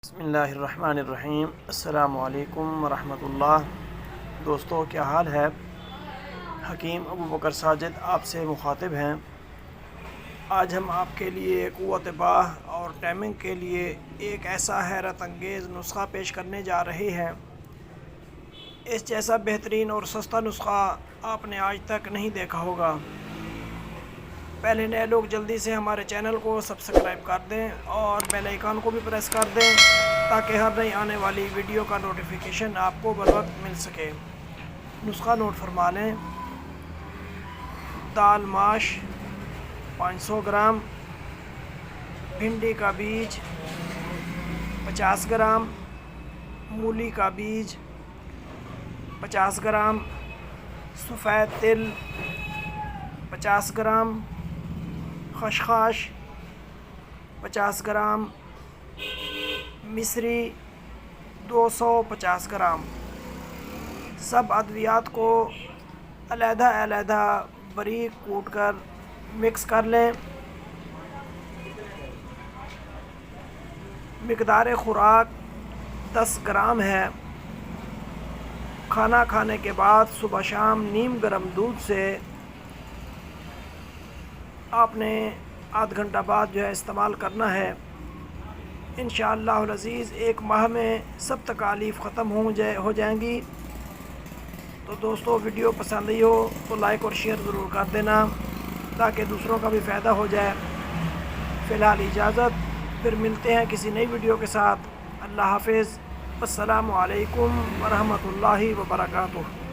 بسم اللہ الرحمن الرحیم۔ السلام علیکم ورحمۃ اللہ۔ دوستو کیا حال ہے؟ حکیم ابو بکر ساجد آپ سے مخاطب ہیں۔ آج ہم آپ کے لیے قوت باہ اور ٹائمنگ کے لیے ایک ایسا حیرت انگیز نسخہ پیش کرنے جا رہے ہیں۔ اس جیسا بہترین اور سستا نسخہ آپ نے آج تک نہیں دیکھا ہوگا۔ پہلے نئے لوگ جلدی سے ہمارے چینل کو سبسکرائب کر دیں اور بیل آئیکن کو بھی پریس کر دیں تاکہ ہر نئی آنے والی ویڈیو کا نوٹیفیکیشن آپ کو بر وقت مل سکے۔ نسخہ نوٹ فرما لیں۔ دال ماش 500 گرام، بھنڈی کا بیج 50 گرام، مولی کا بیج 50 گرام، سفید تل 50 گرام، خشخاش 50 گرام، مصری 250 گرام۔ سب ادویات کو علیحدہ علیحدہ باریک کوٹ کر مکس کر لیں۔ مقدار خوراک 10 گرام ہے۔ کھانا کھانے کے بعد صبح شام نیم گرم دودھ سے آپ نے آدھ گھنٹہ بعد استعمال کرنا ہے۔ انشاءاللہ العزیز 1 ماہ میں سب تکالیف ختم ہو جائیں گی۔ تو دوستو ویڈیو پسند آئی ہو تو لائک اور شیئر ضرور کر دینا تاکہ دوسروں کا بھی فائدہ ہو جائے۔ فی الحال اجازت، پھر ملتے ہیں کسی نئی ویڈیو کے ساتھ۔ اللہ حافظ۔ السلام علیکم ورحمۃ اللہ وبرکاتہ۔